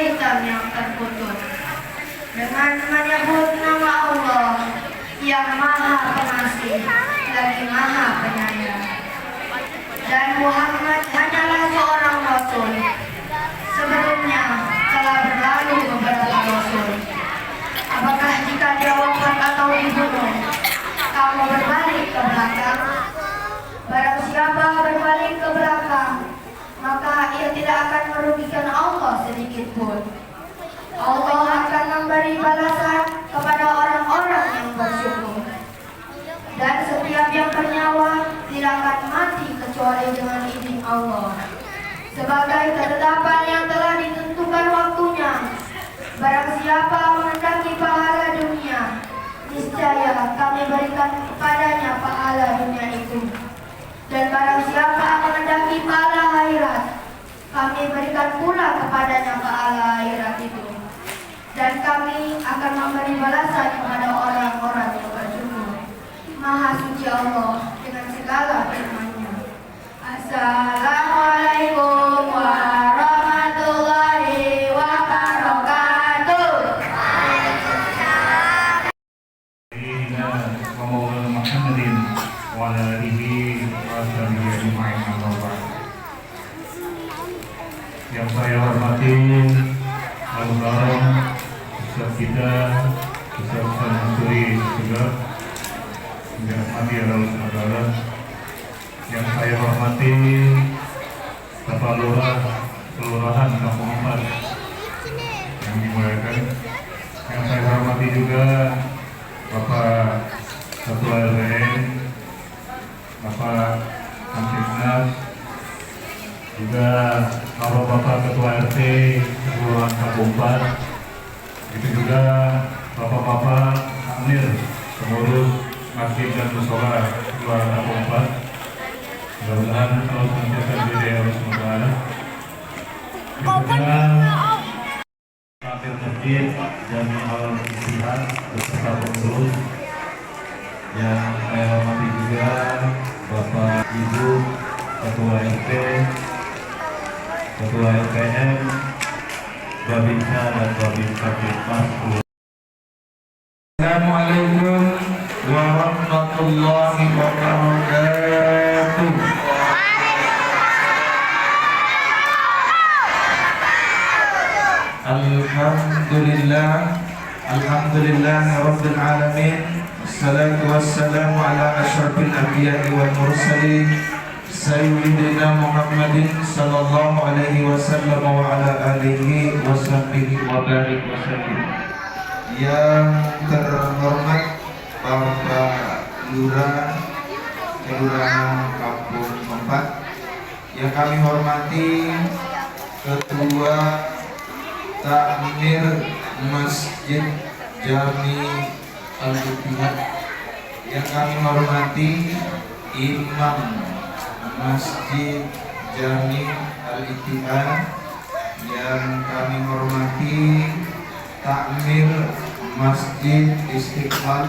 kaitan yang terputus. Dengan menyebut nama Allah yang Maha Pengasih lagi Maha Penyayang. Dan Muhammad hanyalah seorang Rasul. Sebelumnya telah berlalu beberapa Rasul. Apakah jika dia wafat atau dibunuh, kamu berbalik ke belakang? Barang siapa berbalik ke belakang, maka ia tidak akan merugikan Allah sedikit pun. Allah akan memberi balasan kepada orang-orang yang bersyukur. Dan setiap yang bernyawa tidak akan mati kecuali dengan izin Allah. Sebagai ketetapan yang telah ditentukan waktunya, barang siapa menghendaki pahala dunia, niscaya kami berikan kepadanya pahala dunia itu. Dan barang siapa menghendaki pahala akhirat, kami berikan pula kepadanya pahala akhirat itu. Dan kami akan memberi balasan kepada orang-orang yang bersyukur. Maha suci Allah dengan segala firman-Nya. Assalamualaikum warahmatullahi wabarakatuh. Yang saya hormati saudara Ustaz kita, Ustaz Mansuri juga, yang kami adalah saudara. Yang saya hormati Bapak Lurah Kelurahan Kampung Empat yang dimuliakan. Yang saya hormati juga Bapak Ketua RW, Bapak Kamtibnas, juga Bapak Ketua RT Kelurahan Kampung Empat, itu juga Bapak-bapak Amir pengurus masjid dan musola Kelurahan Kampung Empat. Mudah-mudahan Allah senantiasa diberi Allah SWT. Juga Kapil Masjid Jami Al-Istihad beserta pengurus. Yang saya hormati juga Bapak Ibu Ketua RT, Ketua LPM, Babinsa dan Babinsa Mas. Assalamualaikum warahmatullahi wabarakatuh. Alhamdulillah Rabbil Alamin. Assalatu wassalamu ala asyrafil anbiya'i wal mursalin Sayyidina Muhammadin sallallahu alaihi wasallam wa ala alihi wa sahbihi wa barik wa sallim. Yang terhormat Bapak Lurah Kelurahan Kampung Empat, yang kami hormati Ketua Takmir Masjid Jami Al-Ittihad, yang kami hormati Imam Masjid Jami Al-Ittihad, yang kami hormati Takmir Masjid Istiqlal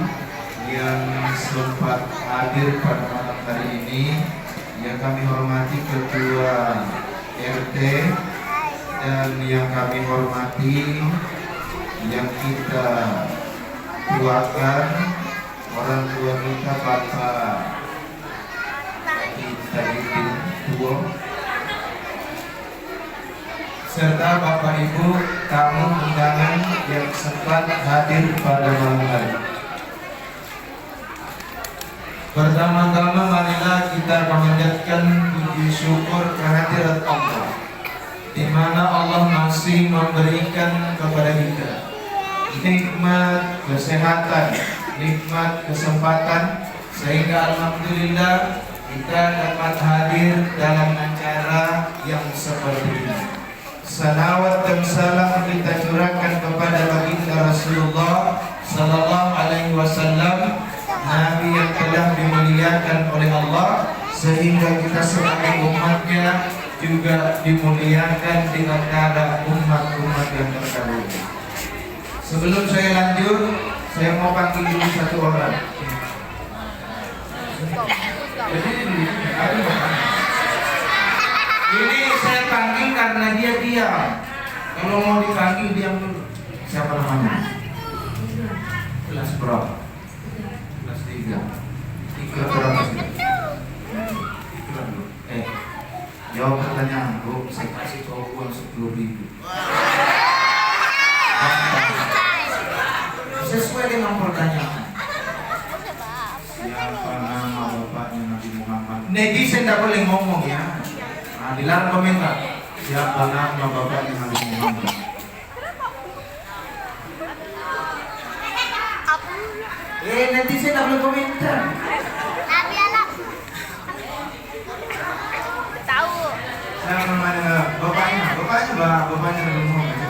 yang sempat hadir pada malam hari ini, yang kami hormati Ketua RT, dan yang kami hormati yang kita tuakan orang tua kita, Bapak kita tua, serta Bapak Ibu tamu undangan yang sempat hadir pada malam hari. Pertama-tama marilah kita memanjatkan puji syukur kehadirat Allah, di mana Allah masih memberikan kepada kita nikmat kesehatan, nikmat kesempatan, sehingga alhamdulillah kita dapat hadir dalam acara yang seperti ini. Salawat dan salam kita curahkan kepada baginda Rasulullah sallallahu alaihi wasallam, Nabi yang telah dimuliakan oleh Allah, sehingga kita sebagai umatnya juga dimuliakan di antara umat-umat yang terdahulu. Sebelum saya lanjut, saya mau panggil dulu satu orang. Ini saya panggil karena dia diam. Kalau mau dipanggil diam dulu. Siapa namanya? Kelas berapa? Kelas 3. Ikut berapa sih? Ikut dulu. Jawab pertanyaan, Bu. Saya kasih kau uang 10.000. Sesuai dengan pertanyaan. Siapa nama bapaknya Nabi Muhammad? Netizen tidak boleh ngomong ya. Nah, dilarang komentar. Siapa nama bapaknya Nabi Muhammad? Netizen tidak boleh komentar. Nabi Alam. Tahu. Siapa namanya bapaknya? Bapaknya Nabi Muhammad.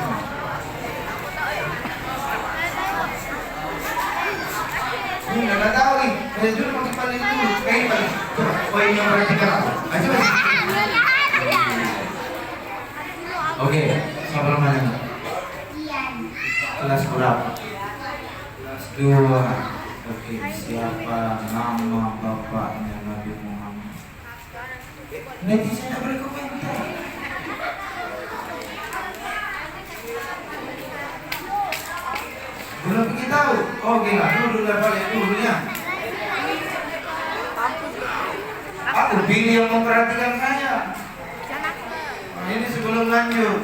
Ini nggak tahu nih. Saya dulu masih paling dulu. Paling. Coba. Oh ini yang perhatikan aku. Coba. Oke. Siapa namanya? Kelas berapa? Kelas 2. Oke. Siapa nama bapaknya Nabi Muhammad? Netizen nggak boleh komentar. Belum pergi tahu. Oke lah, dulu balik dulu ya. Aku pilih yang memperhatikan saya. Ini sebelum lanjut.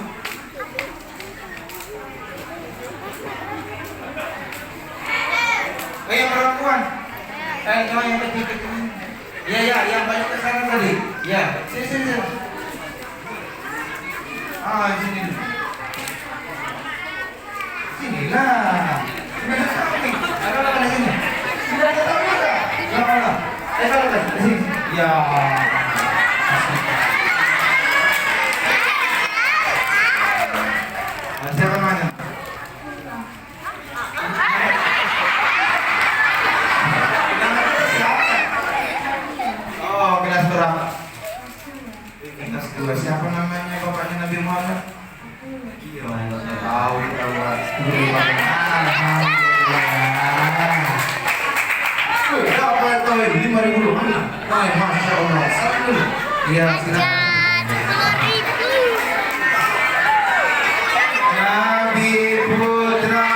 Yang perempuan. Yang ketiga. Ya, yang balik ke sana tadi. Ya, sini. Sini. Sinilah. Ada apa sini? Sudah ada tahu enggak? Ya mana? Kalau sini. Ya. Siapa namanya? Oh, kelas berapa? Kelas 2. Siapa namanya bapaknya Nabi Muhammad? Tahu. Alhamdulillah. 5.000 dulu. Masya Allah. Salam dulu. Iya, silakan. Nabi Putra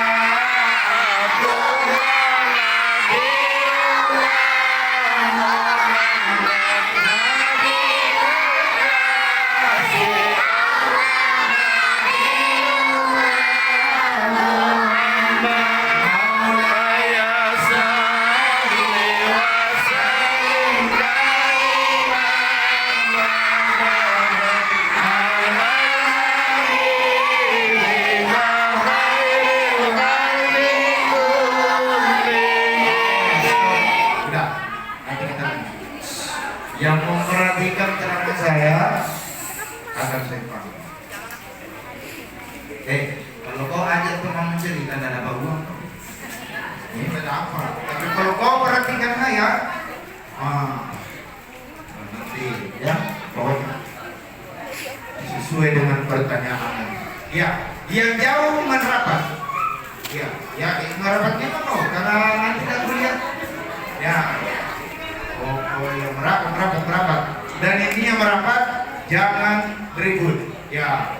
yang memperhatikan ceramah saya akan saya panggil. Kalau kau ajak teman mencerita dan apa uang, ini tidak apa. Tapi kalau kau perhatikan saya, nanti ya, pokoknya sesuai dengan pertanyaan. Ya, yang jauh merapat. Ya, merapatnya mau karena nanti tidak lihat. Ya. Oh yang merapat. Dan ini yang merapat jangan ribut. Ya.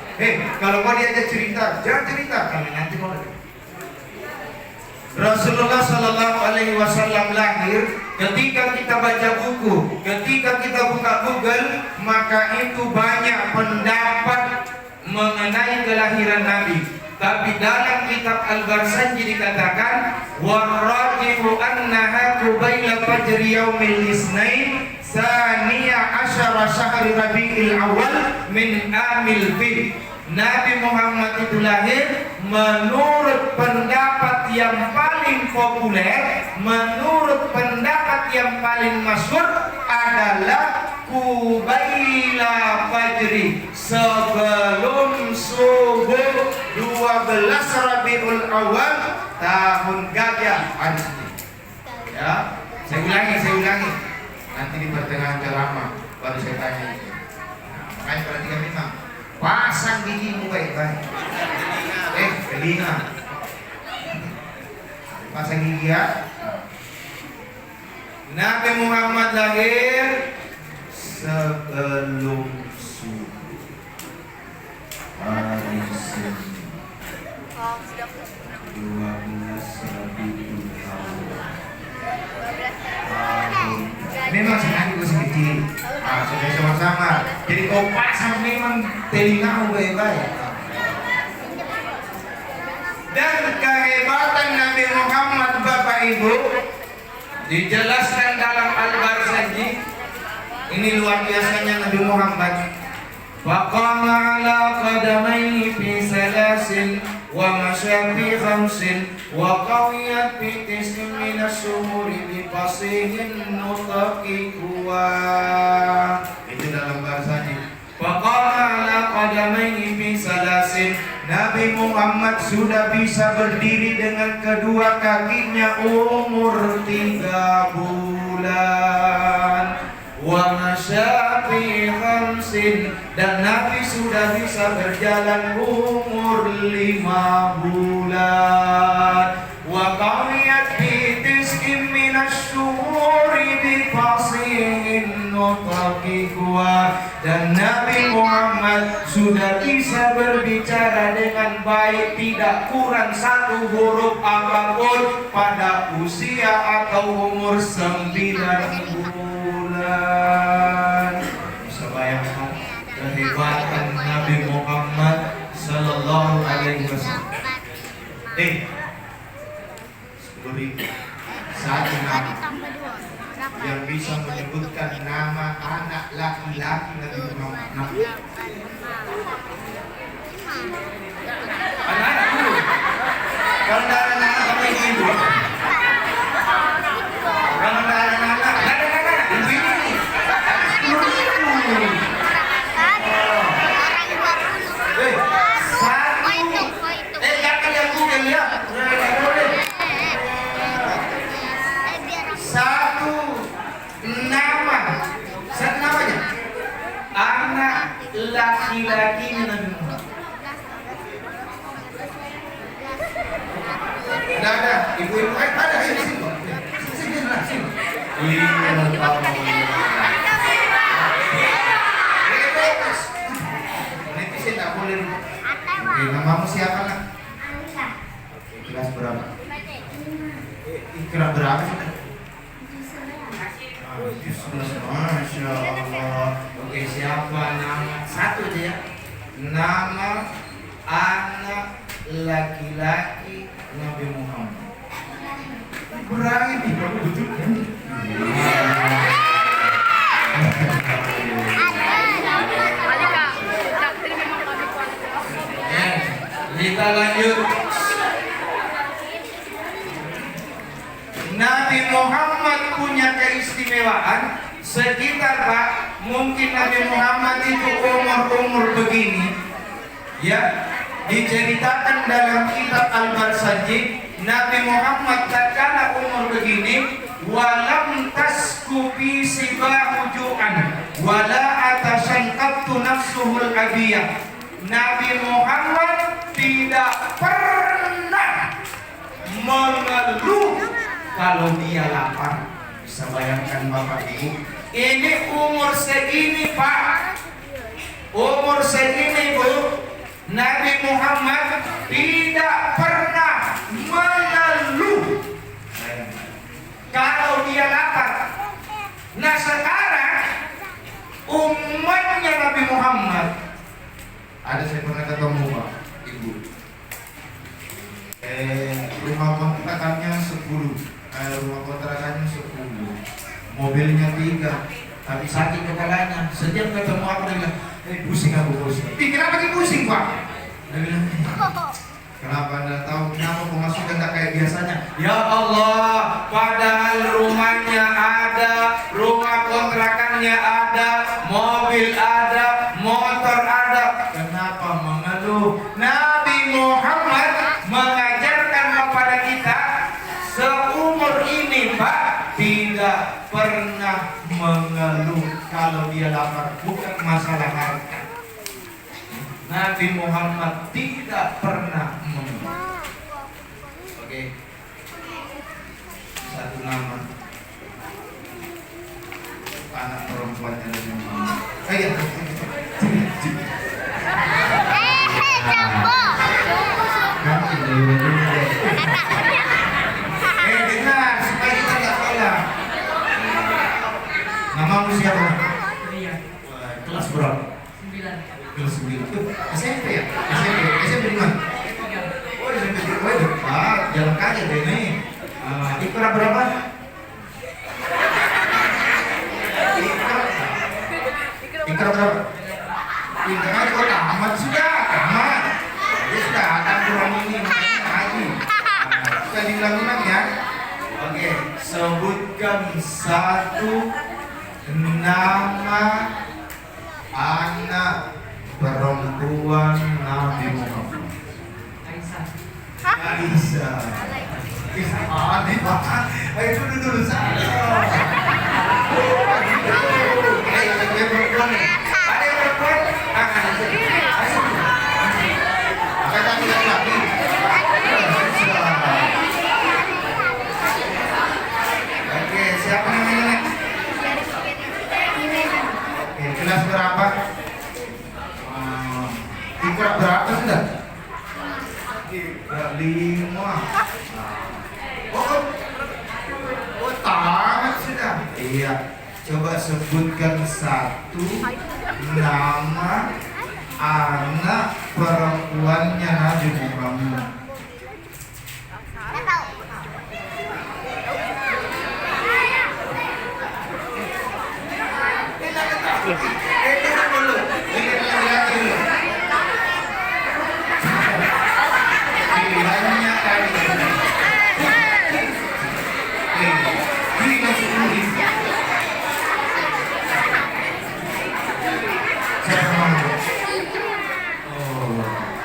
Kalau mau diajak cerita, jangan cerita kami nanti mau. Rasulullah Sallallahu Alaihi Wasallam lahir ketika kita baca buku, ketika kita buka Google, maka itu banyak pendapat mengenai kelahiran Nabi. Tapi dalam kitab Al-Barzanji dikatakan warrajihu annaha qubaila fajri yaumil isnain saniya asyara syahri rabi'il awal min amil fil. Nabi Muhammad itu lahir menurut pendapat yang paling populer, menurut pendapat yang paling masyhur adalah Qubaila Fajri, sebelum subuh 12 Rabiul Awal tahun gajah hari ini. Ya, saya ulangi. Nanti di pertengahan ceramah baru saya tanya itu. Makanya perhatikan memang pasang gigimu baik-baik. Telinga. Pasang gigi ya. Nabi Muhammad lahir sebelum subuh hari Senin. tahun. Memang senang itu kecil. Sudah sama-sama. Jadi kompak sama memang telinga baik-baik. Dan kehebatan Nabi Muhammad Bapak Ibu dijelaskan dalam Al-Barzanji. Ini luar biasanya Nabi Muhammad. Faqama ala qadamaihi fi salasin wa masya fi khamsin wa qawiyat fi tis'in min as-sumuri bi fasihin nutaqi kuwa. Itu dalam bahasanya. Faqama ala qadamaihi fi salasin. Nabi Muhammad sudah bisa berdiri dengan kedua kakinya umur 3 bulan. Wa masya fi khamsin, dan Nabi sudah bisa berjalan umur 5 bulan. Wa qawiyat fi tis'in minas syuhuri bi fasihin nutaqi kuwa, dan Nabi Muhammad sudah bisa berbicara dengan baik, tidak kurang satu huruf apapun pada usia atau umur 9 bulan. Bisa bayangkan kehebatan Nabi Muhammad Sallallahu Alaihi Wasallam. 10.000 satu nama yang bisa menyebutkan nama anak laki-laki Nabi Muhammad. Anak-anak dulu. Kalau ada anak-anak apa ibu? Kalau ada anak-anak, ibu ini. Laki-laki Nabi Muhammad. Ada, ibu-ibu ada di sini. Sini. Netizen tak boleh. Oke, namamu siapa nak? Kelas berapa? Kelas berapa sih? Masya Allah. Oke, siapa nama? Satu aja ya. Nama anak laki-laki Nabi Muhammad. Berani nih kamu betul kan? Kita lanjut. Nabi Muhammad punya keistimewaan. Sekitar Pak, mungkin Nabi Muhammad itu umur begini, ya, diceritakan dalam kitab Al-Barzanji. Nabi Muhammad tatkala umur begini, walam taskubi sibahu ju'an wala atasyangqatu nafsuhul abiyah. Nabi Muhammad tidak pernah mengeluh kalau dia lapar. Bisa bayangkan Bapak Ibu, ini umur segini Pak, umur segini Bu, Nabi Muhammad tidak pernah mengeluh kalau dia lapar. Nah sekarang umatnya Nabi Muhammad, ada saya pernah ketemu Pak Ibu, rumah kontrakannya 10, rumah kontrakannya 10, mobilnya 3, tapi sakit kepalanya. Setiap ketemu aku dia bilang, pusing aku bos. Kenapa lagi pusing Pak? Dia bilang, kenapa Anda tahu kenapa pemasukan tak kayak biasanya? Ya Allah, padahal rumahnya ada, rumah kontrakannya ada, mobil ada, motor ada. Kenapa mengeluh? Nabi Muhammad mengajarkan kepada kita seumur ini Pak, tidak pernah mengeluh kalau dia lapar, bukan masalah harta. Nabi Muhammad tidak pernah mengeluh. Oke. Satu nama anak perempuannya Nabi Muhammad. Jambo. Ganti Dengar supaya kita nggak salah. Namamu siapa? Kelas berapa? 9. Kelas 9. SMP ya? SMP di mana? Oh, SMP di dekat. Jalan kaki deh ini. Ikra berapa? Ikra berapa? Ikra kok tamat sudah, tamat. Dia sudah ada kurang ini makanya lagi. Kita diulang-ulang ya. Oke, sebutkan satu nama anak perempuan Nabi Muhammad. Aisyah. Aneh banget. Ayo dulu sana. Ada yang perempuan nih. Ada yang perempuan. Kata tidak lagi. Oke, siapa namanya? Oke, kelas berapa? Ikra berapa sudah? Ikra 5. Oh, tamat sudah. Iya. Coba sebutkan satu nama anak perempuannya Nabi Muhammad.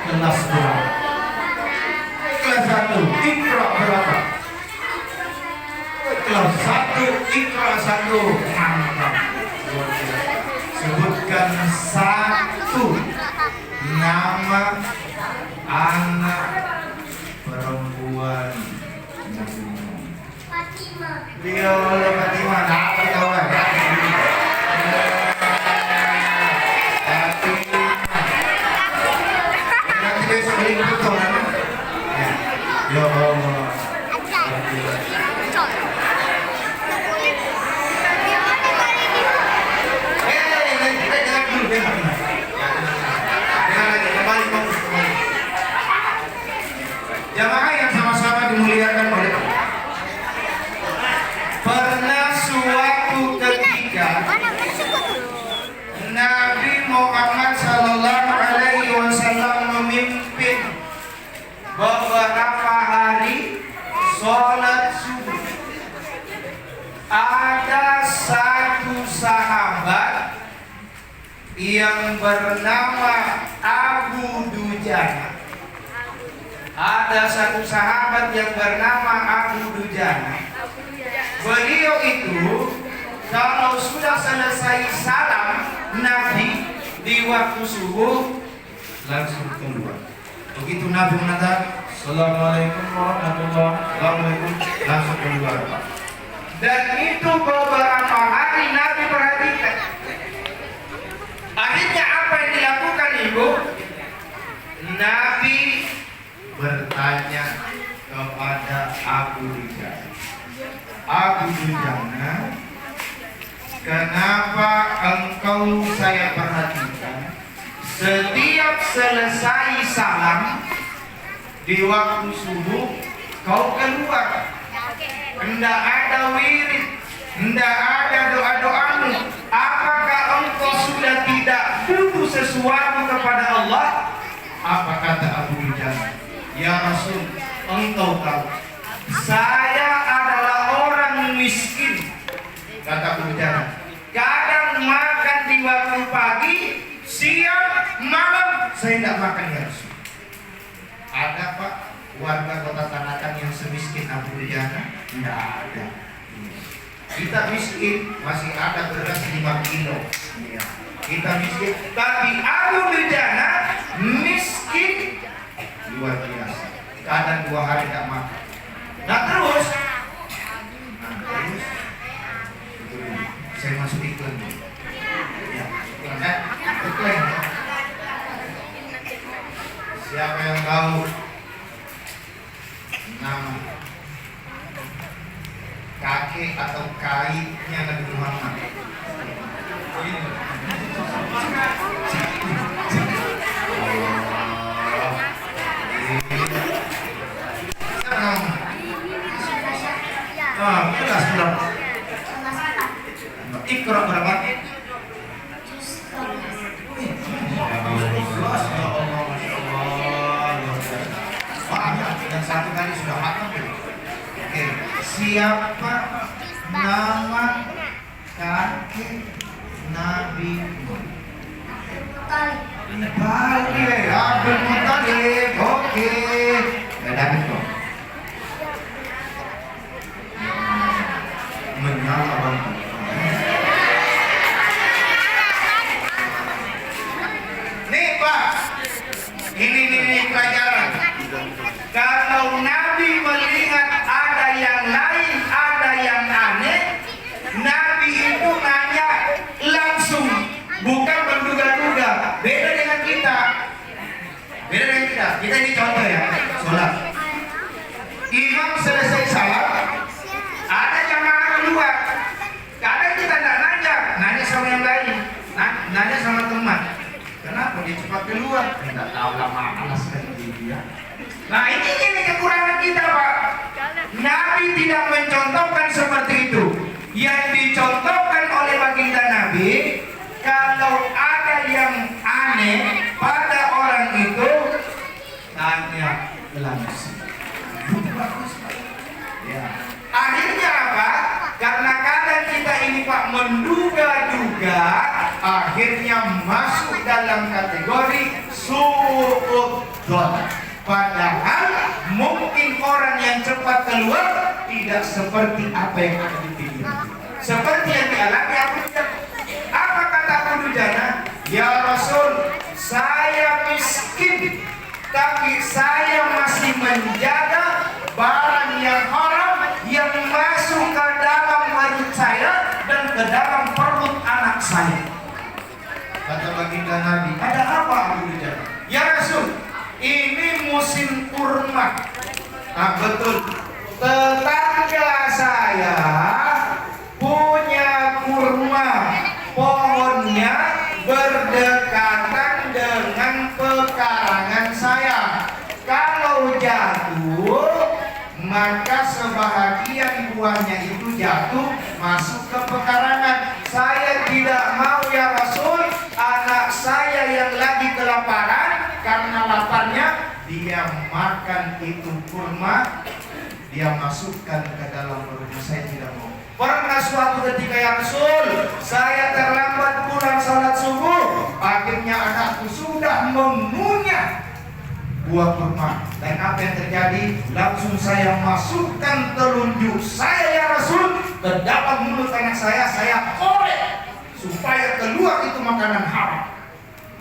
Kelas berapa? Kelas 1 Ikra berapa? Kelas 1 Ikra 1. Mantap. Sebutkan satu nama anak perempuan Nabi Muhammad. Fatimah. Dia oleh Fatimah. Apa kawan? Ya Allah. Jamaah yang sama-sama dimuliakan oleh Allah. Pernah suatu ketika Nabi Muhammad sallallahu alaihi wasallam memimpin beberapa hari sholat subuh. Ada satu sahabat yang bernama Abu Dujana. Ada satu sahabat yang bernama Abu Dujana. Beliau itu kalau sudah selesai salam Nabi di waktu subuh langsung keluar. Begitu Nabi mengatakan Assalamualaikum warahmatullahi wabarakatuh, langsung keluar. Dan itu beberapa hari Nabi perhatikan. Akhirnya apa yang dilakukan ibu? Nabi bertanya kepada Abu Dujana. Abu Dujana, kenapa engkau saya perhatikan setiap selesai salam di waktu subuh kau keluar, hendak ada wirid, hendak ada doa-doamu. Apakah engkau sudah tidak butuh sesuatu kepada Allah? Apa kata Abu Dujana? Ya Rasul, engkau tahu saya adalah orang miskin. Kata Abu Dujana, kadang makan di waktu pagi, siang, malam saya tidak makan ya Rasul. Ada Pak warga kota Tanakan yang semiskin Abu Dujana? Tidak ada. Kita miskin, masih ada beras 5 kilo. Kita miskin, tapi Abu Dujana miskin luar biasa. Kadang 2 hari tidak makan. Nah terus saya masuk iklan. Ya, iklan. Siapa yang tahu nama kakek atau kaitnya Nabi Muhammad. Oh, ini. Kelas berapa? Iqra berapa? Banyak, yang satu kali sudah hafal. Oke, siapa nama kakek Nabi Muhammad? Abdul Muttalib. Oke, dapat kok. Menyala bang. Nih Pak, ini pelajaran. Kalau Nabi melihat ada yang lain, ada yang aneh, Nabi itu nanya langsung, bukan menduga-duga. Beda dengan kita. Kita ini contoh ya, sholat. Imam selesai salat, ada jamaah keluar. Kadang kita tidak nanya sama yang lain, nanya sama teman. Kenapa dia cepat keluar? Tidak tahu lama alas sekali dia. Nah ini kekurangan kita Pak. Nabi tidak mencontohkan seperti itu. Yang dicontohkan oleh baginda Nabi, kalau ada yang aneh pada orang itu, tanya langsung. Bagus Pak. Ya. Akhirnya apa? Karena kadang kita ini Pak menduga-duga, akhirnya masuk dalam kategori suudzon. Padahal mungkin orang yang cepat keluar tidak seperti apa yang ada di pikiran. Seperti yang dialami Abu Dujana. Apa kata Abu Dujana? Ya Rasul, saya miskin, tapi saya masih menjaga barang yang haram yang masuk ke dalam perut saya dan ke dalam perut anak saya. Kata baginda Nabi, ada apa Abu Dujana? Ya Rasul, ini musim kurma. Nah betul, tetangga saya punya kurma, pohonnya berdekatan dengan pekarangan saya. Kalau jatuh, maka sebahagian buahnya itu jatuh masuk ke pekarangan. Saya tidak mau ya Rasul, anak saya yang lagi kelaparan, karena laparnya dia makan itu kurma, dia masukkan ke dalam perutnya. Saya tidak mau. Pernah suatu ketika ya Rasul, saya terlambat pulang salat subuh, akhirnya anakku sudah mengunyah buah kurma. Dan apa yang terjadi? Langsung saya masukkan telunjuk saya ya Rasul ke dalam mulut anak saya korek supaya keluar itu makanan haram.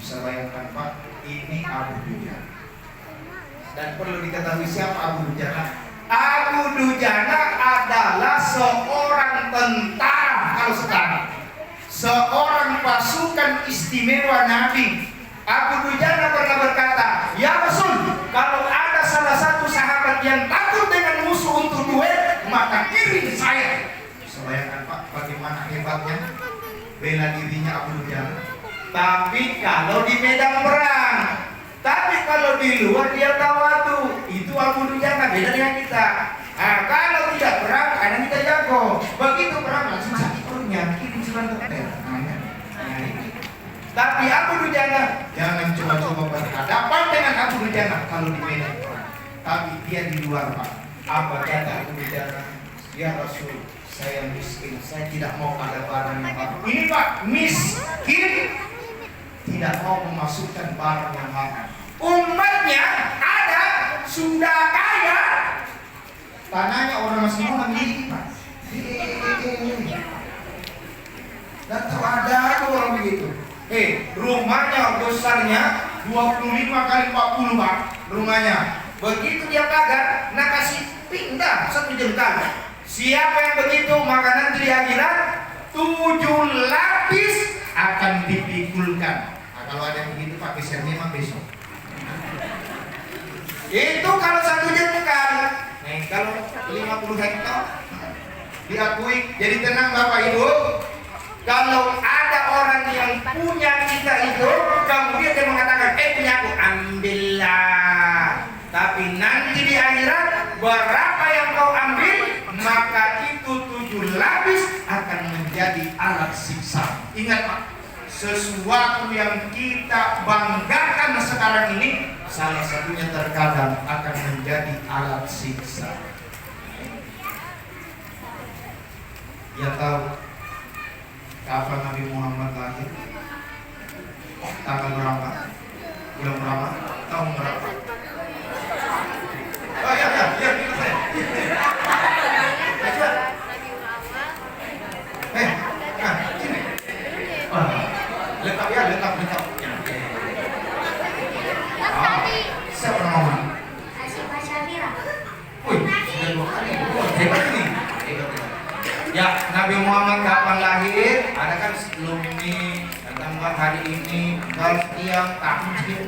Bisa bayangkan Pak, ini Abu Dujana. Dan perlu diketahui siapa Abu Dujana. Abu Dujana adalah seorang tentara kalau sekarang, seorang pasukan istimewa Nabi. Abu Dujana pernah berkata, ya Rasul, kalau ada salah satu sahabat yang takut dengan musuh untuk duel, maka kirim saya. Bisa bayangkan Pak, bagaimana hebatnya bela dirinya Abu Dujana. Tapi kalau di medan perang, tapi kalau di luar dia tawadu, itu Abu Dujana, beda dengan kita. Nah, kalau tidak perang, kadang kita jago. Begitu perang langsung sakit perutnya, kirim surat dokter. Tapi Abu Dujana, jangan coba-coba berhadapan dengan Abu Dujana kalau di medan perang. Tapi dia di luar Pak. Apa kata Abu Dujana? Ya Rasul, saya miskin, saya tidak mau ada barang yang haram. Ini Pak, miskin, tidak mau memasukkan barang yang haram. Umatnya ada, sudah kaya, tanahnya orang masih mau memiliki Pak. Dan tahu ada orang begitu. Rumahnya besarnya 25 kali 40 Pak, rumahnya. Begitu dia pagar, nak kasih pindah 1 jengkal. Siapa yang begitu, maka nanti di akhirat 7 lapis akan dipikulkan. Nah, kalau ada yang begitu Pak, besarnya memang besok. Itu kalau 1 jengkal. diakui. Jadi tenang Bapak Ibu, kalau ada orang yang punya kita itu, kemudian dia mengatakan, punya aku, ambillah. Tapi nanti di akhirat, berapa yang kau ambil, maka itu 7 lapis akan menjadi alat siksa. Ingat Pak, sesuatu yang kita banggakan sekarang ini, salah satunya terkadang akan menjadi alat siksa. Ya tahu kapan Nabi Muhammad lahir? Tanggal berapa? Bulan berapa? Tahun berapa? Oh ya, gitu saya. Sini. Lengkap ya, lengkap. Siapa nama? Asyifa Syafira. Wih, sudah 2 kali. Hebat ini. Ya, Nabi Muhammad kapan lahir? Ada kan sebelum ini, tentang hari ini, kalau setiap tahun sih.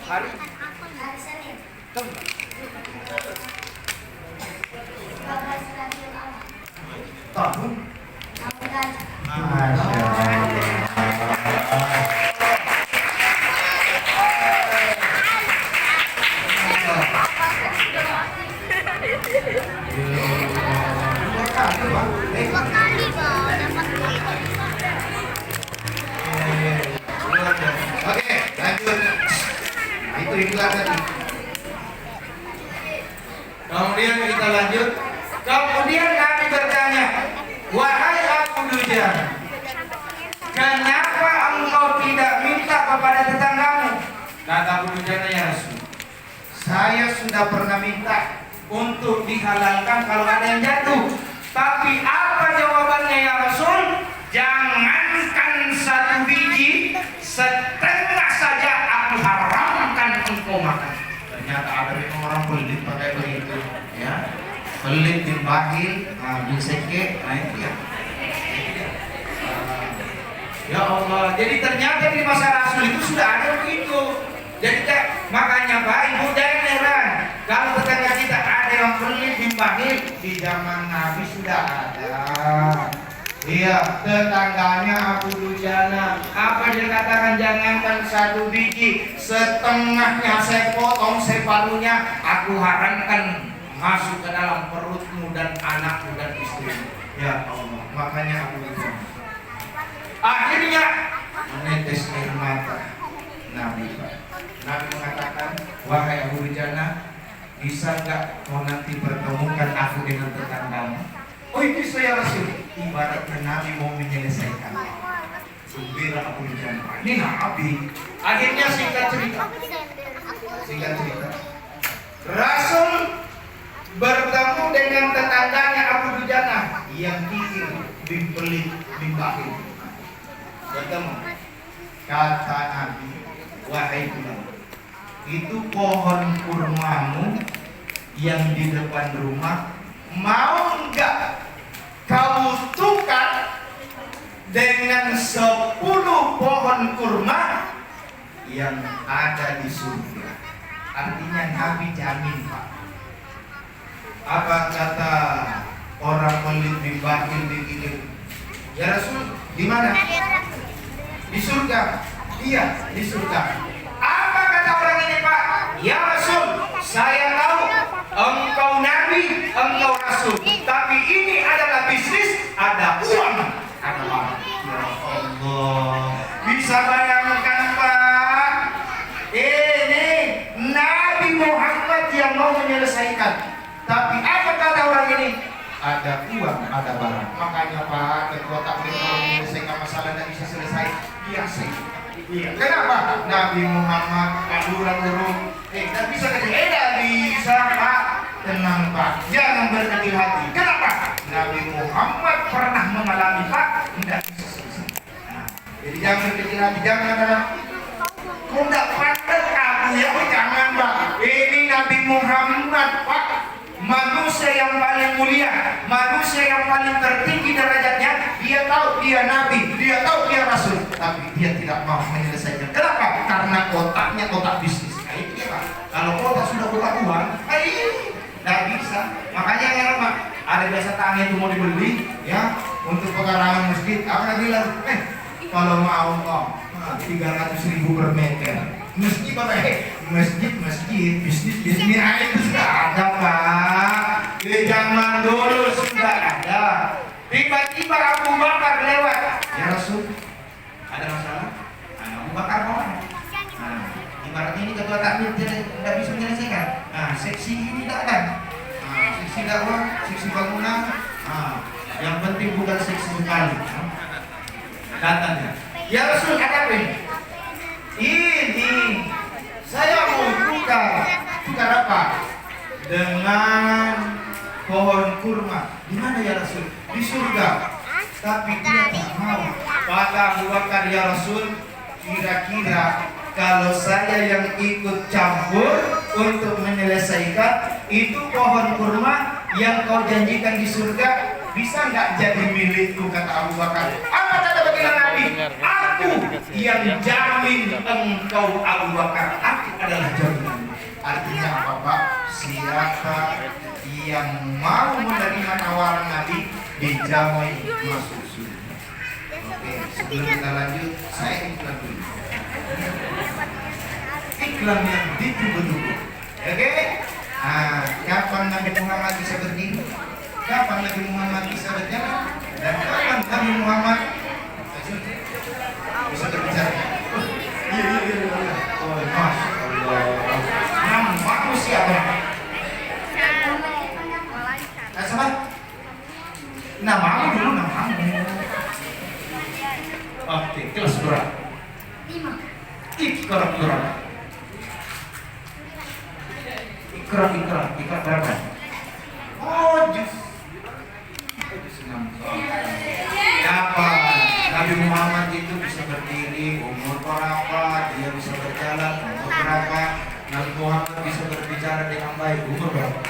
Hari Senin. 14 Rabiul Awal. tahun. Tahun Oke, lanjut. Nah, itu iklan tadi. Kemudian kita lanjut. Kemudian Nabi bertanya, wahai Abu Dujan, kenapa engkau tidak minta kepada tetanggamu? Kata Abu Dujan, ya Rasul, saya sudah pernah minta untuk dihalalkan kalau ada yang jatuh. Tapi apa jawabannya ya Rasul? Jangankan 1 biji, setengah saja aku haramkan engkau makan. Ternyata ada memang orang pelit pakai begitu, ya. Pelit dibahil, biseke, nah itu ya. Ya Allah, jadi ternyata di masa Rasul itu sudah ada begitu. Jadi makanya Pak Ibu jangan heran kalau tetangga kita ada yang pelit dibahil, di zaman Nabi sudah ada. Iya, tetangganya Abu Dujana. Apa dia katakan? Jangankan 1 biji, setengahnya saya potong, separuhnya aku haramkan masuk ke dalam perutmu dan anakmu dan istrimu. Ya Allah, makanya Abu Dujana akhirnya menetes air mata Nabi. Nabi mengatakan, wahai Abu Dujana, bisa nggak kau nanti pertemukan aku dengan tetanggamu? Oh itu saya Rasul. Ibaratnya Nabi mau menyelesaikan. Sumbira Abu Dujana. Ini Nabi. Akhirnya singkat cerita. Rasul bertemu dengan tetangganya Abu Dujana yang kikir, bimpelit, bimbahil. Bertemu. Kata Nabi, wahai Fulan, itu pohon kurmamu yang di depan rumah, mau enggak kau tukar dengan 10 pohon kurma yang ada di surga? Artinya Nabi jamin, Pak. Apa kata orang pelit dibahil dikikir? Ya Rasul, di mana? Di surga. Iya, di surga. Apa kata orang ini, Pak? Ya Rasul, saya tahu engkau Nabi, engkau Rasul, tapi ini adalah bisnis, ada uang, ada barang. Ya Allah, bisa bayangkan Pak? Ini Nabi Muhammad yang mau menyelesaikan. Tapi apa kata orang ini? Ada uang, ada barang. Makanya Pak, ketua taklim kalau menyelesaikan masalah tidak bisa selesai, biasa. Iya. Kenapa? Nabi Muhammad urung tidak bisa tidak bisa Pak. Tenang Pak, jangan berkecil hati. Kenapa? Nabi Muhammad pernah mengalami Pak, tidak bisa selesai. Nah, jadi jangan berkecil hati, jangan ada. Kau tidak pandai kamu ya, jangan Pak. Ini Nabi Muhammad Pak, manusia yang paling mulia, manusia yang paling tertinggi derajatnya. Dia tahu dia Nabi, dia tahu dia Rasul, tapi dia tidak mau menyelesaikan. Kenapa? Karena otaknya otak bisnis. Nah, itu ya Pak. Kalau otak sudah otak uang, Nggak bisa. Makanya yang Mak, ada biasa tangan itu mau dibeli ya untuk pekarangan masjid. Apa bilang? Kalau mau kok 300.000 per meter. Masjid apa? Masjid, bisnis itu sudah ada Pak. Di zaman dulu sudah ada. Tiba-tiba Abu Bakar lewat. Ya Rasul, ada masalah? Abu Bakar mau? Ibaratnya ini ketua takmir tidak bisa menyelesaikan. Seksi ini tidak ada. Seksi dakwah, seksi bangunan. Yang penting bukan seksi sekali. Datangnya. Ya Rasul, ada apa ini? Ini saya mau tukar apa? Dengan pohon kurma. Di mana ya Rasul? Di surga. Tapi dia tak mau. Kata Abu Bakar, ya Rasul, kira-kira kalau saya yang ikut campur untuk menyelesaikan itu pohon kurma yang kau janjikan di surga, bisa nggak jadi milikku? Kata Abu Bakar. Apa kata baginda Nabi? Aku yang jamin engkau Abu Bakar. Aku adalah jaminan. Artinya apa Pak? Siapa yang mau menerima tawaran Nabi dijamin masuk surga. Oke, sebelum kita lanjut, saya iklan dulu. Iklan yang ditunggu-tunggu. Oke? Kapan Nabi Muhammad bisa berdiri? Kapan Nabi Muhammad bisa berjalan? Dan kapan Nabi Muhammad bisa berbicara? Iya. Oh, Masya Allah. Namamu siapa? Siapa? Namamu dulu, namamu. Oke, kelas berapa? 5. Ikrar berapa? Oh, jus 6. Kapan Nabi Muhammad itu bisa berdiri? Umur berapa? Dia bisa berjalan? Umur berapa? Nabi Muhammad bisa berbicara dengan baik? Umur berapa?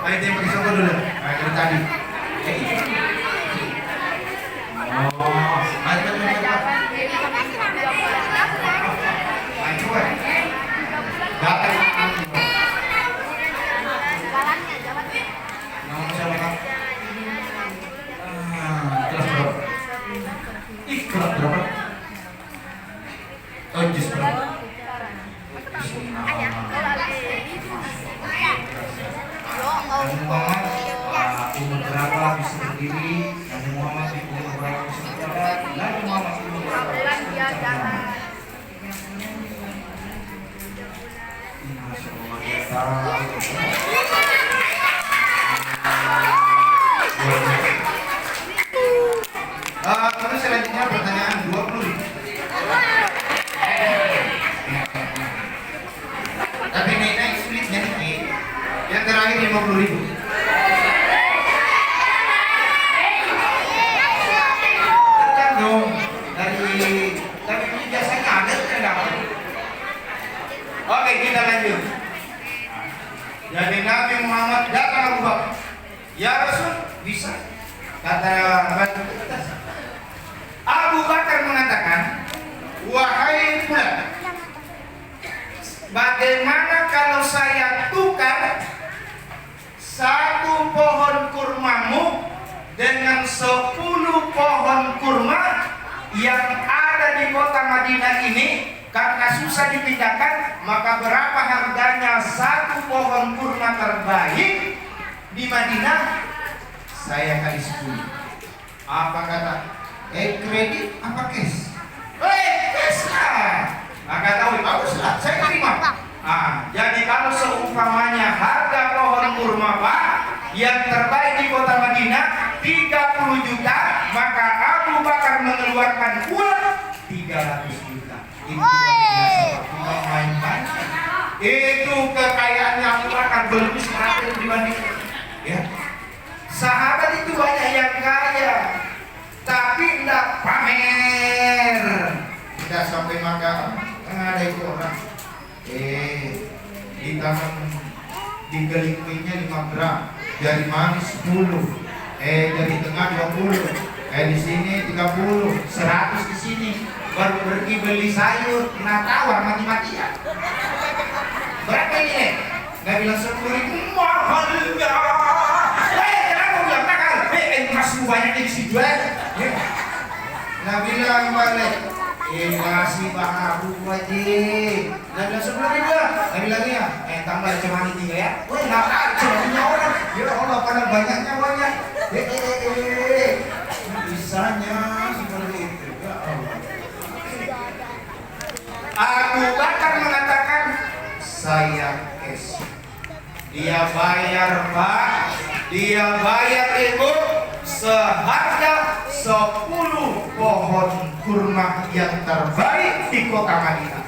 Ayo dia pakai sobat dulu. Ayo tadi. Oh, ayo cepat. Ayo coba. Datang. Nama siapa Kak? Kelas berapa? Kelas berapa? Oh, jus berapa? Nabi Muhammad umur berapa bisa berdiri? Nabi Muhammad umur berapa bisa berjalan? Nabi Muhammad umur berapa bisa berjalan? Masya Allah, dia tahu. Terus selanjutnya pertanyaan 20. Tapi naik sulitnya nih. Yang terakhir 50.000. Tergantung dari biasanya ada kan dapat. Oke, kita lanjut. Jadi Nabi Muhammad datang Abu Bakar. Ya Rasul, bisa. Kata Abu Bakar mengatakan, wahai Fulan, bagaimana kalau saya tukar satu pohon kurmamu dengan 10 pohon kurma yang ada di kota Madinah ini? Karena susah dipindahkan, maka berapa harganya satu pohon kurma terbaik di Madinah? Saya kali 10. Apa kata? Kredit apa cash? Cash lah. Maka tahu baguslah, saya terima. Jadi kalau seumpamanya harga pohon kurma Pak yang terbaik di kota Madinah 30 juta, maka Abu Bakar mengeluarkan uang 300 juta. Itu bukan main-main. Itu kekayaannya Abu Bakar belum seberapa dibanding. Ya. Sahabat itu banyak yang kaya, tapi tidak pamer. Tidak sampai makan. Ada itu orang. Di tangan digeling kuenya 5 gram, jari manis 10, jari tengah 20, di sini 30, 100 di sini. baru pergi beli sayur, kena tawar mati-matian. Berapa ini nih? Nabi bilang 10.000 mahalnya. Kenapa bilang mahal? Emasmu banyak di situ aja. Nabi bilang balik, masih baharu wajib. Nabi bilang 10.000. Nabi bilang ya, tambah cemani 3 ya. Nakal cemaninya orang. Ya Allah, pada banyaknya banyak. Bisanya seperti itu. Ya Allah. Abu Bakar mengatakan, saya cash. Dia bayar Pak, dia bayar Ibu seharga 10 pohon kurma yang terbaik di kota Madinah.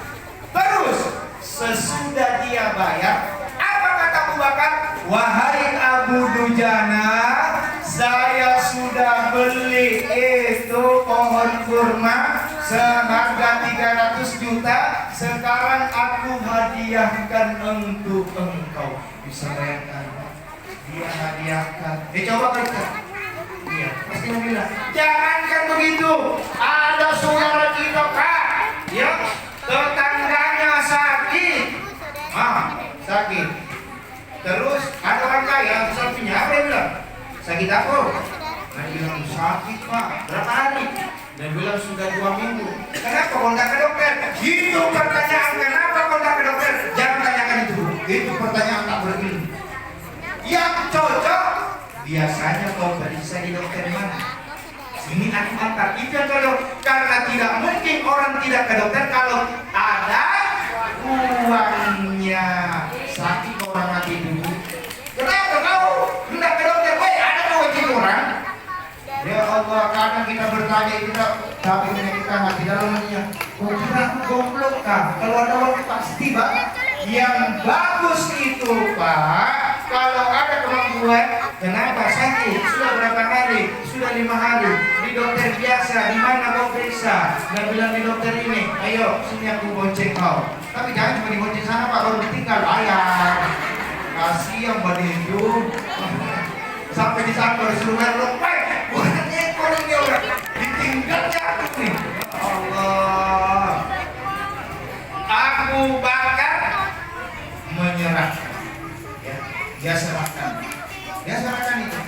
Terus sesudah dia bayar, apa kata Abu Bakar? Wahai Abu Dujana, saya sudah beli itu pohon kurma seharga 300 juta. Sekarang aku hadiahkan untuk engkau. Bisa bayangkan, dia hadiahkan. Coba kerja. Iya, pasti mau bilang, jangankan begitu. Ada saudara kita Kak, ya, tetangganya sakit. Sakit. Terus ada orang kaya, sampingnya apa dia bilang? Sakit apa? Dia bilang sakit Pak. Berapa hari? Dia bilang sudah 2 minggu. Kenapa kontak ke dokter? Itu pertanyaan. Kenapa kontak ke dokter? Jangan tanyakan itu. Itu pertanyaan tak berilmu. Yang cocok biasanya kau periksa di dokter mana? Ini aku angkat. Itu yang cocok. Karena tidak mungkin orang tidak ke dokter kalau ada uangnya. Sakit orang mati dulu. Kenapa kau hendak ke dokter? Ada wajib orang. Ya Allah, kadang kita bertanya itu tapi kita hati dalam hatinya. Oh kira aku goblok kah? Kalau ada waktu pasti Pak. Yang bagus itu Pak, kalau ada kemampuan. Kenapa sakit? Sudah berapa hari? Sudah 5 hari. Di dokter biasa. Di mana kau periksa? Dan bilang di dokter ini. Ayo sini aku bonceng kau. Tapi jangan cuma dibonceng sana Pak. Baru ditinggal bayar. Kasihan Pak itu. Sampai disambar suruh lo. Bukan ekor ini orang. Ditinggal jatuh nih. Allah. Abu Bakar menyerahkan. Ya, dia serahkan. Dia serahkan itu.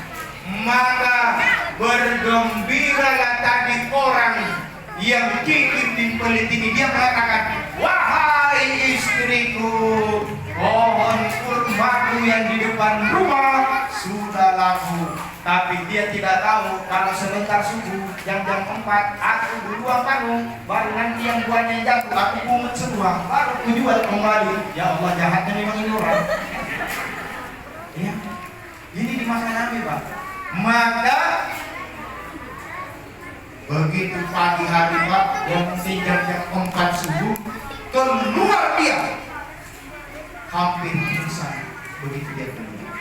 Maka bergembiralah tadi orang yang gigit timpelit ini. Dia mengatakan, wahai istriku, pohon kurmaku yang di depan rumah sudah laku. Tapi dia tidak tahu kalau sebentar subuh yang jam 4 aku duluan panggung, baru nanti yang buahnya jatuh aku pungut semua, baru aku jual kembali. Ya Allah, jahatnya memang ini orang. Ya, ini di masa Nabi Pak. Maka begitu pagi hari Pak, yang jam 4 subuh keluar dia, hampir pingsan. Begitu dia keluar.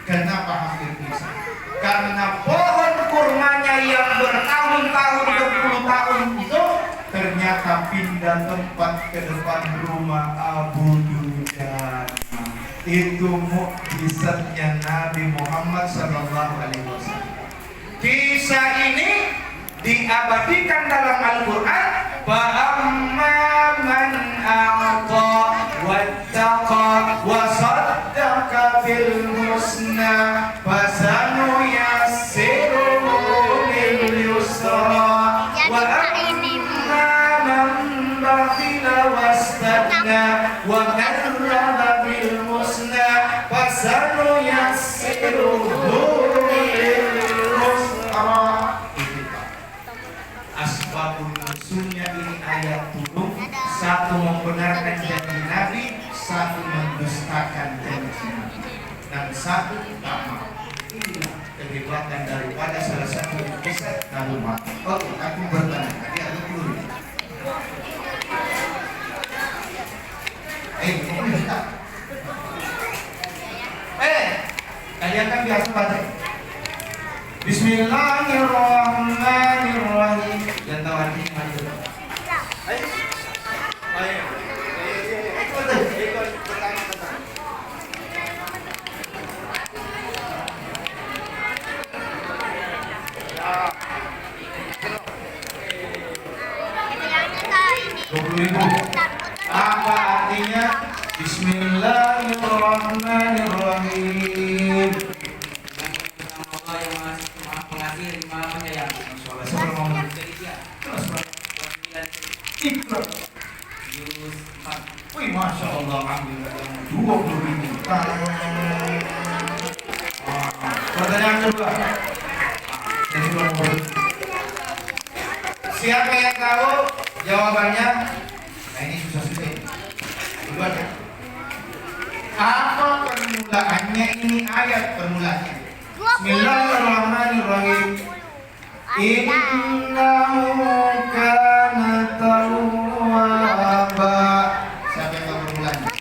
Kenapa hampir pingsan? Karena pohon kurmanya yang bertahun-tahun, 20 tahun itu ternyata pindah tempat ke depan rumah Abu Dujana. Itu mukjizatnya Nabi Muhammad SAW. Kisah ini diabadikan dalam Al-Quran. Fa'amma man a'ta wattaqa wa saddaqa bil husna fasanu yassiruhu lil yusra wa amma man bakhila wastagna wa kadzdzaba bil husna fasanu yassiruhu lil yusra. Asbabun nuzulnya ini ayat turun, satu membenarkan janji Nabi, satu mendustakan janji Nabi, dan satu tak mau. Inilah kehebatan daripada salah satu kisah Nabi Muhammad. Oke, aku bertanya, tadi ada dulu. Kamu minta? Kalian kan biasa baca. Bismillahirrahmanirrahim. Yang tahu artinya itu. Ayo. Ikut pertama. Bismillahirrahmanirrahim. Nama Allah yang maha pengasih lagi maha penyayang. Sebelum ngomong. Ikra. Jurus 4. Wih, Masya Allah, ambil 20.000. Pertanyaan kedua. Jadi nomor. Siapa yang tahu jawabannya? Nah, ini susah-susah. Duluan ya. Apa permulaannya ini ayat permulaannya? Bismillahirrahmanirrahim. Innahu kana tawwaba. Siapa yang tahu permulaannya?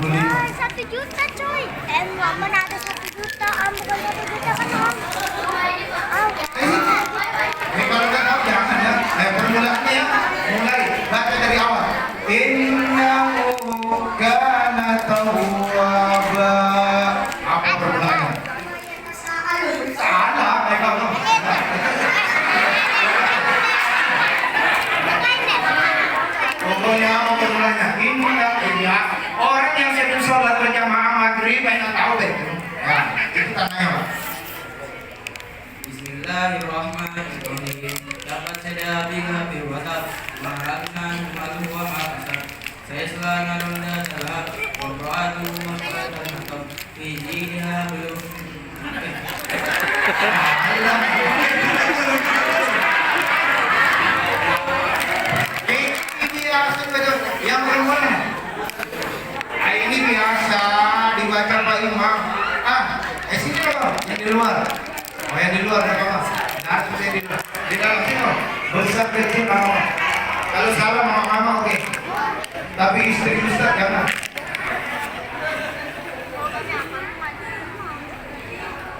25. 1 juta coy. Mana ada 1 juta? Bukan 1 juta kan om. Kalau nggak tahu jangan ya. Permulaannya ya. Mulai baca dari awal. Innahu kana tawwaba. Apa permulaannya? Salah, kamu. Pokoknya apa permulaannya? Inna orang yang sedang sholat berjamaah maghrib banyak tahu deh. Ya, itu tandanya Pak. Bismillahirrahmanirrahim. Dapat saya biha bil watar mahalakna malu wa ma'asar. Saya selana ronda salah Qur'anu wa qatan hatam fi jidha belum. Ini biasa betul. Yang perempuan. Ini biasa dibaca Pak Imam. Sini loh, yang di luar. Oh, yang di luar ada apa? Nah, saya di luar. Di dalam sini loh. Besar kecil apa? Kalau salah mama oke. Tapi istri Ustaz jangan.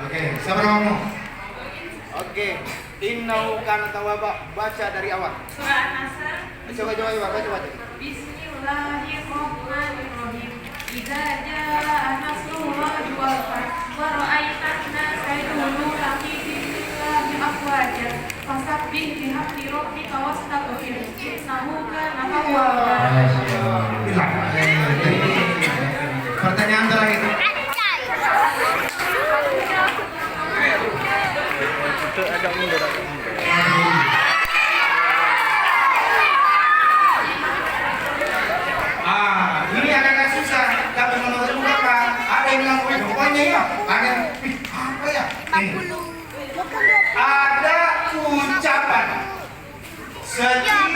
Oke, siapa ngomong? Oke, innahu kana tawwaba. Baca dari awal. Surah An-Nasr. Coba baca. Bismillahirrahmanirrahim. Idza jaa nasrullahi wal fath wa ra'aitan nasa yadkhuluna fi dinillahi afwaja fasabbih bihamdi rabbika wastaghfir innahu kana tawwaba. Pertanyaan terakhir. Ini agak susah. Tapi menurut Bapak, ada yang bilang pokoknya ya. Ada yang apa ya? Ada ucapan setiap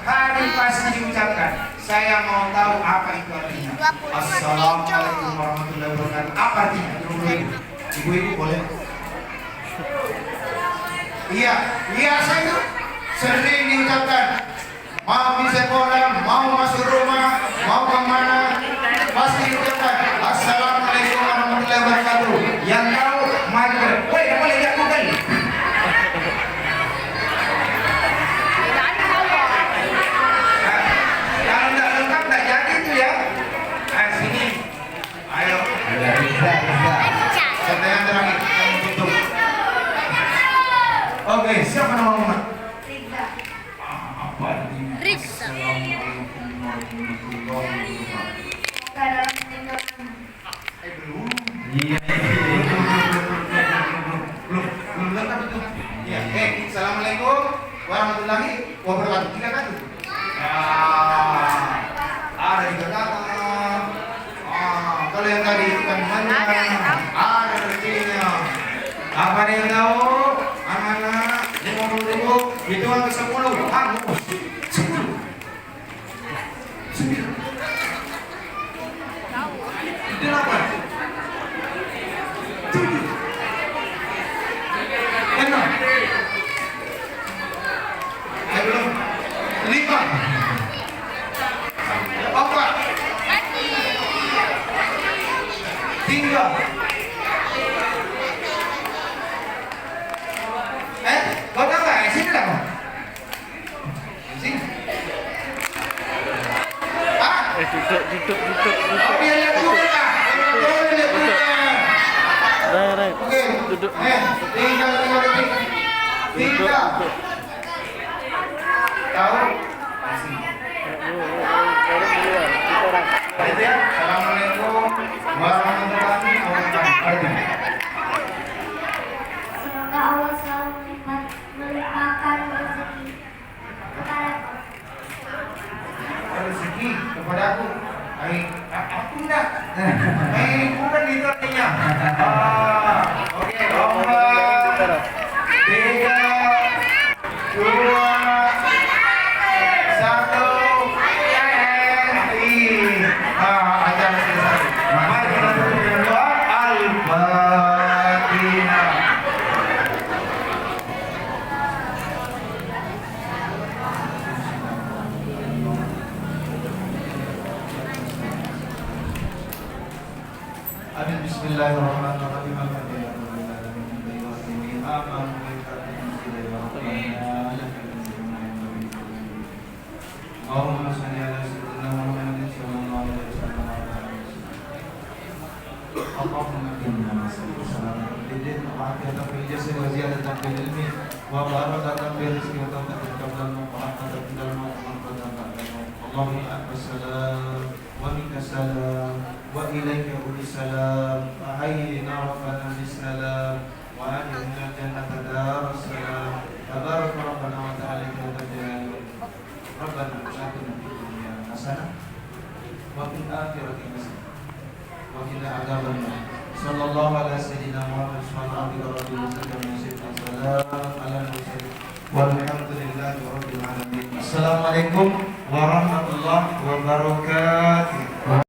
hari pasti diucapkan. Saya mau tahu apa itu artinya. Assalamualaikum warahmatullahi wabarakatuh. Apa artinya? Ibu-ibu boleh? Iya, biasa itu sering diucapkan. Mau di sekolah, mau masuk rumah, mau kemana, pasti diucapkan. Assalamualaikum warahmatullahi wabarakatuh. Yang tahu, mari. Woi, boleh lihat bukan? Kalau nggak lengkap, nggak jadi itu ya. Sini. Ayo. Pertanyaan terakhir, kamu tutup. Oke, siapa nama Muhammad? Ridha. Apa artinya? Rizza. Assalamualaikum warahmatullahi wabarakatuh. Dalam tindakan. Belum. Iya. Belum lengkap itu. Iya. Assalamualaikum warahmatullahi wabarakatuh. 3 kali. Ada 3 kata. Kalau yang tadi itu kan banyak. Ada rezekinya. Apa ada yang tahu? Anak-anak 50.000 hitungan ke 10. Hangus. 10. 9. 8. 7. 6. Belum. 5. 4. 3. Kau tahu nggak? Sini lah kau. Sini. Duduk. Oh, dia lihat dulu lah. Dia lihat dulu lah. Rai. Oke. Duduk. Tinggal 3 detik. 3. Tahu? Sini. Itu ya. Assalamualaikum warahmatullahi wabarakatuh. Semoga Allah selalu melimpahkan rezeki kepadaku. Rezeki kepada aku. Aku enggak. Bukan itu artinya. Oke, lomba 3, 2, 1. Acara selesai. Mari kita tutup dengan doa Al-Fatihah. Amin. Bismillahirrahmanirrahim. Allahumma shalli ala sayyidina Muhammadin sallallahu alaihi wasallam. Allahumma inna nas'aluka bidin wa afiyatan fil jasad wa ziyadatan fil ilmi wa barakatan fil rizqi wa tawfiqan qabla al-maut wa rahmatan fil maut wa manfa'atan ba'da al-maut. Allahumma anta salam wa minka salam wa ilayka salam wa hayyina rabbana bisalam wa adkhilna jannata dar salam. Tabaraka rabbana wa ta'ala wa ta'ala. Rabbana atina fid dunya hasanah wa fil akhirati hasanah wa qina adzabannar. Sallallahu ala sayyidina Muhammad sallallahu alaihi wasallam. Salam ala mursalin walhamdulillahi rabbil alamin. Assalamualaikum warahmatullahi wabarakatuh.